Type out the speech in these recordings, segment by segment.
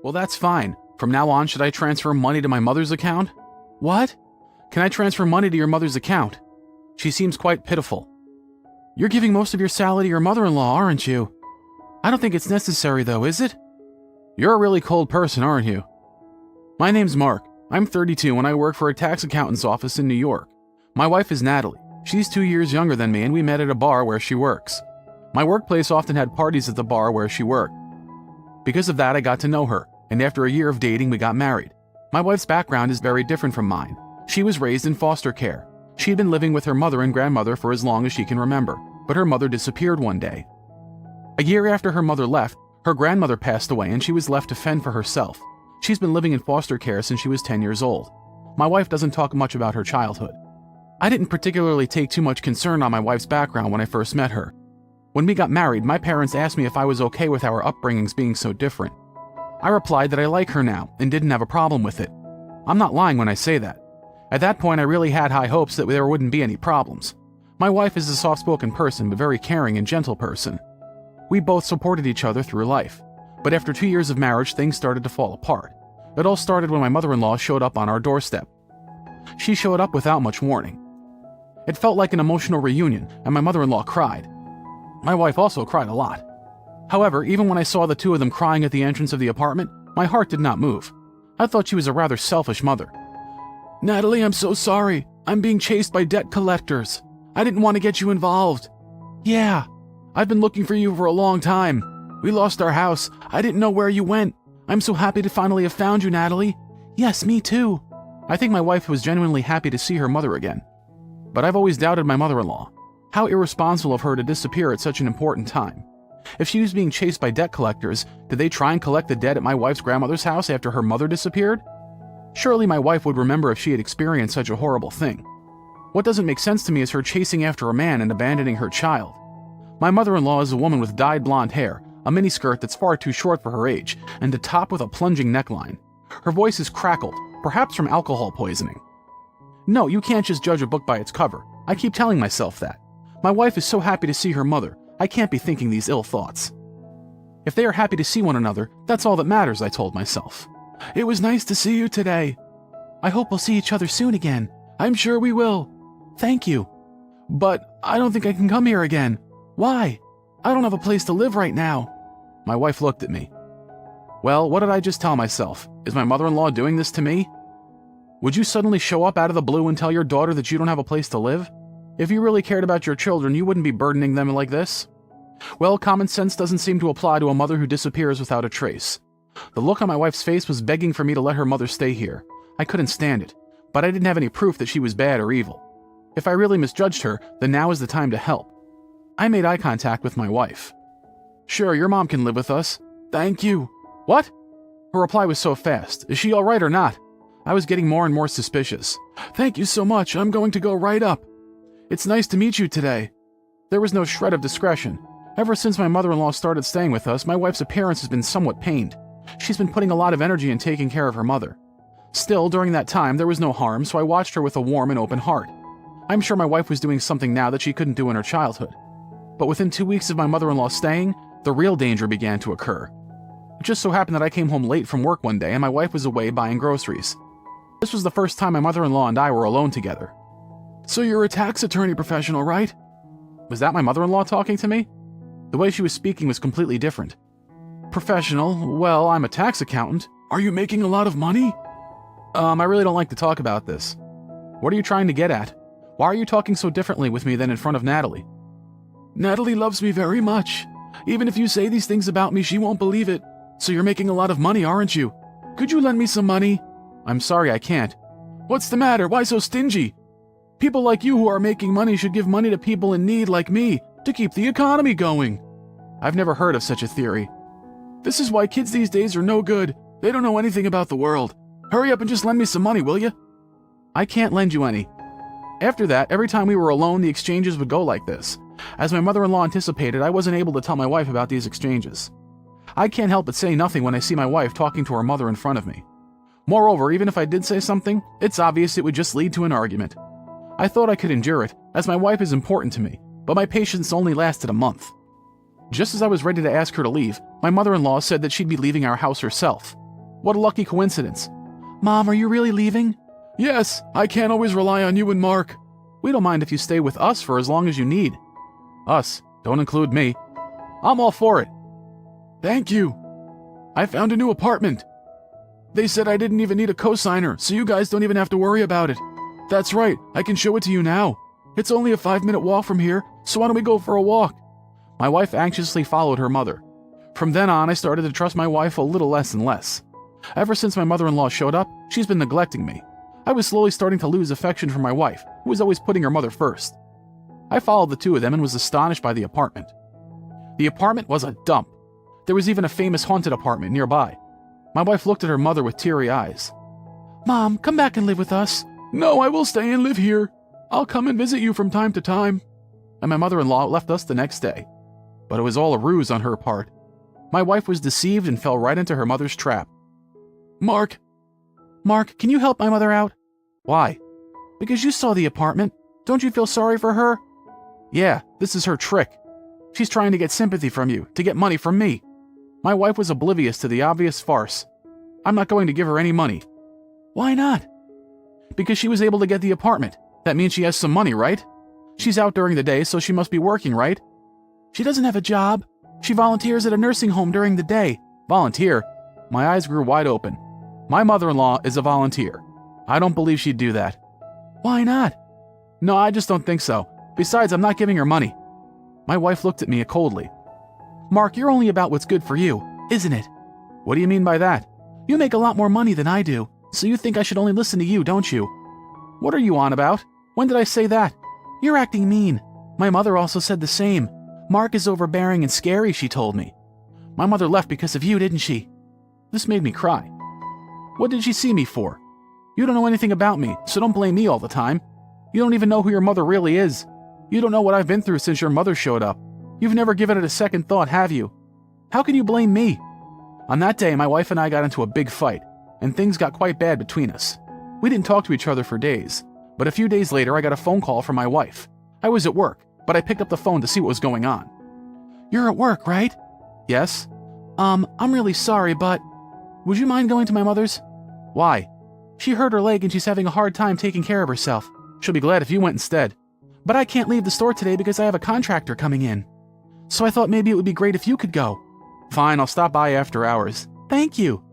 Well, that's fine. From now on, should I transfer money to my mother's account? What? Can I transfer money to your mother's account? She seems quite pitiful. You're giving most of your salary to your mother-in-law, aren't you? I don't think it's necessary though, is it? You're a really cold person, aren't you? My name's Mark. I'm 32 and I work for a tax accountant's office in New York. My wife is Natalie. She's 2 years younger than me and we met at a bar where she works. My workplace often had parties at the bar where she worked. Because of that, I got to know her, and after a year of dating, we got married. My wife's background is very different from mine. She was raised in foster care. She had been living with her mother and grandmother for as long as she can remember, but her mother disappeared one day. A year after her mother left, her grandmother passed away and she was left to fend for herself. She's been living in foster care since she was 10 years old. My wife doesn't talk much about her childhood. I didn't particularly take too much concern on my wife's background when I first met her. When we got married, my parents asked me if I was okay with our upbringings being so different. I replied that I like her now and didn't have a problem with it. I'm not lying when I say that. At that point, I really had high hopes that there wouldn't be any problems. My wife is a soft-spoken person, but very caring and gentle person. We both supported each other through life. But after 2 years of marriage, things started to fall apart. It all started when my mother-in-law showed up on our doorstep. She showed up without much warning. It felt like an emotional reunion, and my mother-in-law cried. My wife also cried a lot. However, even when I saw the two of them crying at the entrance of the apartment, my heart did not move. I thought she was a rather selfish mother. Natalie, I'm so sorry. I'm being chased by debt collectors. I didn't want to get you involved. Yeah, I've been looking for you for a long time. We lost our house. I didn't know where you went. I'm so happy to finally have found you, Natalie. Yes, me too. I think my wife was genuinely happy to see her mother again. But I've always doubted my mother-in-law. How irresponsible of her to disappear at such an important time. If she was being chased by debt collectors, did they try and collect the debt at my wife's grandmother's house after her mother disappeared? Surely my wife would remember if she had experienced such a horrible thing. What doesn't make sense to me is her chasing after a man and abandoning her child. My mother-in-law is a woman with dyed blonde hair, a miniskirt that's far too short for her age, and a top with a plunging neckline. Her voice is crackled, perhaps from alcohol poisoning. No, you can't just judge a book by its cover. I keep telling myself that. My wife is so happy to see her mother. I can't be thinking these ill thoughts. If they are happy to see one another, that's all that matters, I told myself. It was nice to see you today. I hope we'll see each other soon again. I'm sure we will. Thank you. But I don't think I can come here again. Why? I don't have a place to live right now. My wife looked at me. Well, what did I just tell myself? Is my mother-in-law doing this to me? Would you suddenly show up out of the blue and tell your daughter that you don't have a place to live? If you really cared about your children, you wouldn't be burdening them like this. Well, common sense doesn't seem to apply to a mother who disappears without a trace. The look on my wife's face was begging for me to let her mother stay here. I couldn't stand it, but I didn't have any proof that she was bad or evil. If I really misjudged her, then now is the time to help. I made eye contact with my wife. Sure, your mom can live with us. Thank you. What? Her reply was so fast. Is she all right or not? I was getting more and more suspicious. Thank you so much. I'm going to go right up. It's nice to meet you today. There was no shred of discretion. Ever since my mother-in-law started staying with us, my wife's appearance has been somewhat pained. She's been putting a lot of energy in taking care of her mother. Still, during that time, there was no harm, so I watched her with a warm and open heart. I'm sure my wife was doing something now that she couldn't do in her childhood. But within 2 weeks of my mother-in-law staying, the real danger began to occur. It just so happened that I came home late from work one day and my wife was away buying groceries. This was the first time my mother-in-law and I were alone together. So you're a tax attorney professional, right? Was that my mother-in-law talking to me? The way she was speaking was completely different. Professional? Well, I'm a tax accountant. Are you making a lot of money? I really don't like to talk about this. What are you trying to get at? Why are you talking so differently with me than in front of Natalie? Natalie loves me very much. Even if you say these things about me, she won't believe it. So you're making a lot of money, aren't you? Could you lend me some money? I'm sorry, I can't. What's the matter? Why so stingy? People like you who are making money should give money to people in need like me to keep the economy going. I've never heard of such a theory. This is why kids these days are no good. They don't know anything about the world. Hurry up and just lend me some money, will you? I can't lend you any. After that, every time we were alone, the exchanges would go like this. As my mother-in-law anticipated, I wasn't able to tell my wife about these exchanges. I can't help but say nothing when I see my wife talking to her mother in front of me. Moreover, even if I did say something, it's obvious it would just lead to an argument. I thought I could endure it, as my wife is important to me, but my patience only lasted a month. Just as I was ready to ask her to leave, my mother-in-law said that she'd be leaving our house herself. What a lucky coincidence. Mom, are you really leaving? Yes, I can't always rely on you and Mark. We don't mind if you stay with us for as long as you need. Us, don't include me. I'm all for it. Thank you. I found a new apartment. They said I didn't even need a cosigner, so you guys don't even have to worry about it. That's right, I can show it to you now. It's only a 5-minute walk from here, so why don't we go for a walk? My wife anxiously followed her mother. From then on, I started to trust my wife a little less and less. Ever since my mother-in-law showed up, she's been neglecting me. I was slowly starting to lose affection for my wife, who was always putting her mother first. I followed the two of them and was astonished by the apartment. The apartment was a dump. There was even a famous haunted apartment nearby. My wife looked at her mother with teary eyes. Mom, come back and live with us. No, I will stay and live here. I'll come and visit you from time to time. And my mother-in-law left us the next day. But it was all a ruse on her part. My wife was deceived and fell right into her mother's trap. Mark, can you help my mother out? Why? Because you saw the apartment. Don't you feel sorry for her? Yeah, this is her trick. She's trying to get sympathy from you, to get money from me. My wife was oblivious to the obvious farce. I'm not going to give her any money. Why not? Because she was able to get the apartment. That means she has some money, right? She's out during the day, so she must be working, right? She doesn't have a job. She volunteers at a nursing home during the day. Volunteer? My eyes grew wide open. My mother-in-law is a volunteer. I don't believe she'd do that. Why not? No, I just don't think so. Besides, I'm not giving her money. My wife looked at me coldly. Mark, you're only about what's good for you, isn't it? What do you mean by that? You make a lot more money than I do, so you think I should only listen to you, don't you? What are you on about? When did I say that? You're acting mean. My mother also said the same. Mark is overbearing and scary, she told me. My mother left because of you, didn't she? This made me cry. What did she see me for? You don't know anything about me, so don't blame me all the time. You don't even know who your mother really is. You don't know what I've been through since your mother showed up. You've never given it a second thought, have you? How can you blame me? On that day, my wife and I got into a big fight, and things got quite bad between us. We didn't talk to each other for days, but a few days later I got a phone call from my wife. I was at work, but I picked up the phone to see what was going on. You're at work, right? Yes. I'm really sorry, but would you mind going to my mother's? Why? She hurt her leg and she's having a hard time taking care of herself. She'll be glad if you went instead. But I can't leave the store today because I have a contractor coming in. So I thought maybe it would be great if you could go. Fine, I'll stop by after hours. Thank you.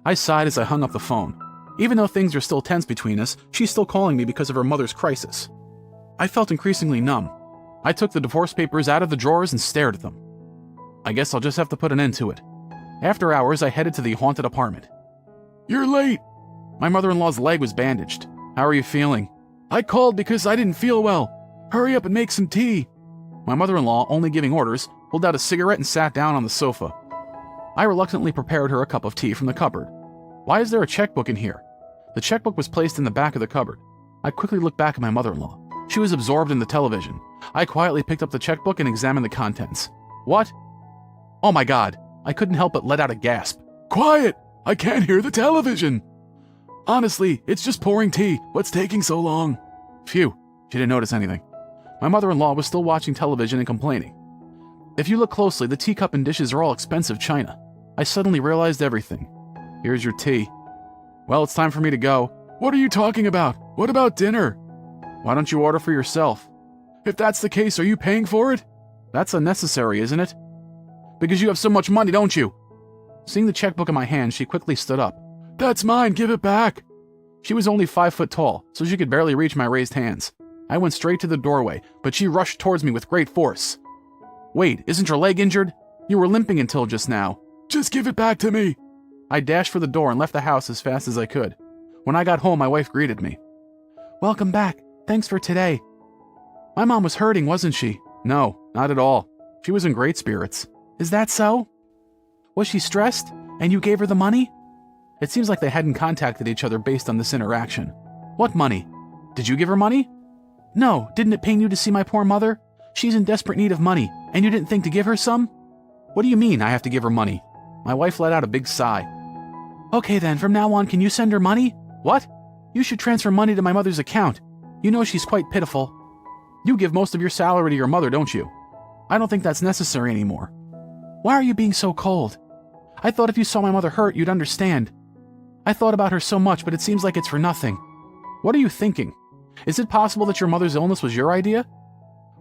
I sighed as I hung up the phone. Even though things are still tense between us, she's still calling me because of her mother's crisis. I felt increasingly numb. I took the divorce papers out of the drawers and stared at them. I guess I'll just have to put an end to it. After hours, I headed to the haunted apartment. You're late. My mother-in-law's leg was bandaged. How are you feeling? I called because I didn't feel well. Hurry up and make some tea. My mother-in-law, only giving orders, pulled out a cigarette and sat down on the sofa. I reluctantly prepared her a cup of tea from the cupboard. Why is there a checkbook in here? The checkbook was placed in the back of the cupboard. I quickly looked back at my mother-in-law. She was absorbed in the television. I quietly picked up the checkbook and examined the contents. What? Oh my God. I couldn't help but let out a gasp. Quiet! I can't hear the television! Honestly, it's just pouring tea. What's taking so long? Phew, she didn't notice anything. My mother-in-law was still watching television and complaining. If you look closely, the teacup and dishes are all expensive china. I suddenly realized everything. Here's your tea. Well, it's time for me to go. What are you talking about? What about dinner? Why don't you order for yourself? If that's the case, are you paying for it? That's unnecessary, isn't it? Because you have so much money, don't you? Seeing the checkbook in my hand, she quickly stood up. That's mine, give it back. She was only 5 foot tall, so she could barely reach my raised hands. I went straight to the doorway, but she rushed towards me with great force. Wait, isn't your leg injured? You were limping until just now. Just give it back to me. I dashed for the door and left the house as fast as I could. When I got home, my wife greeted me. Welcome back. Thanks for today. My mom was hurting, wasn't she? No, not at all. She was in great spirits. Is that so? Was she stressed, and you gave her the money? It seems like they hadn't contacted each other based on this interaction. What money? Did you give her money? No, didn't it pain you to see my poor mother? She's in desperate need of money, and you didn't think to give her some? What do you mean I have to give her money? My wife let out a big sigh. Okay then, from now on, can you send her money? What? You should transfer money to my mother's account. You know she's quite pitiful. You give most of your salary to your mother, don't you? I don't think that's necessary anymore. Why are you being so cold? I thought if you saw my mother hurt, you'd understand. I thought about her so much, but it seems like it's for nothing. What are you thinking? Is it possible that your mother's illness was your idea?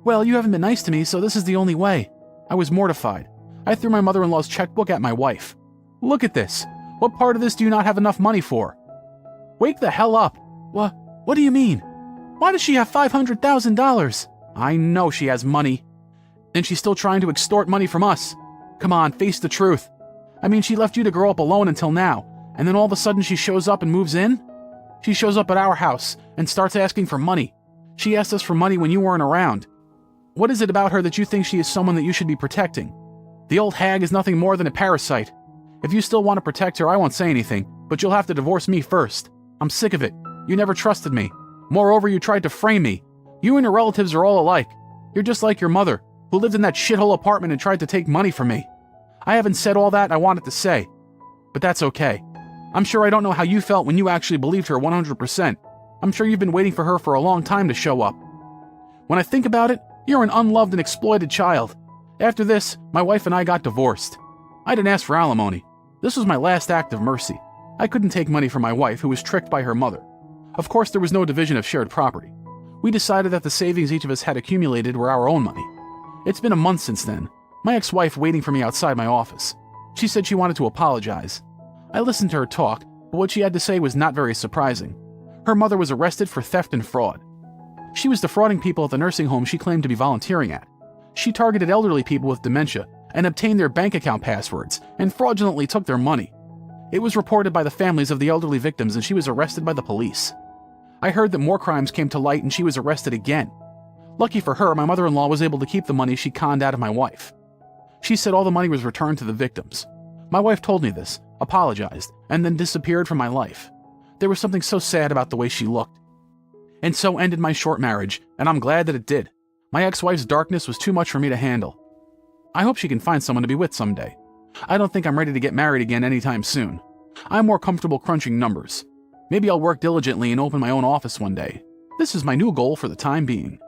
Well, you haven't been nice to me, so this is the only way. I was mortified. I threw my mother-in-law's checkbook at my wife. Look at this. What part of this do you not have enough money for? Wake the hell up. What do you mean? Why does she have $500,000? I know she has money. And she's still trying to extort money from us. Come on, face the truth. I mean, she left you to grow up alone until now, and then all of a sudden she shows up and moves in? She shows up at our house and starts asking for money. She asked us for money when you weren't around. What is it about her that you think she is someone that you should be protecting? The old hag is nothing more than a parasite. If you still want to protect her, I won't say anything, but you'll have to divorce me first. I'm sick of it. You never trusted me. Moreover, you tried to frame me. You and your relatives are all alike. You're just like your mother, who lived in that shithole apartment and tried to take money from me. I haven't said all that I wanted to say, but that's okay. I'm sure I don't know how you felt when you actually believed her 100%. I'm sure you've been waiting for her for a long time to show up. When I think about it, you're an unloved and exploited child. After this, my wife and I got divorced. I didn't ask for alimony. This was my last act of mercy. I couldn't take money from my wife, who was tricked by her mother. Of course, there was no division of shared property. We decided that the savings each of us had accumulated were our own money. It's been a month since then. My ex-wife waiting for me outside my office. She said she wanted to apologize. I listened to her talk, but what she had to say was not very surprising. Her mother was arrested for theft and fraud. She was defrauding people at the nursing home she claimed to be volunteering at. She targeted elderly people with dementia and obtained their bank account passwords and fraudulently took their money. It was reported by the families of the elderly victims and she was arrested by the police. I heard that more crimes came to light and she was arrested again. Lucky for her, my mother-in-law was able to keep the money she conned out of my wife. She said all the money was returned to the victims. My wife told me this, apologized, and then disappeared from my life. There was something so sad about the way she looked. And so ended my short marriage, and I'm glad that it did. My ex-wife's darkness was too much for me to handle. I hope she can find someone to be with someday. I don't think I'm ready to get married again anytime soon. I'm more comfortable crunching numbers. Maybe I'll work diligently and open my own office one day. This is my new goal for the time being.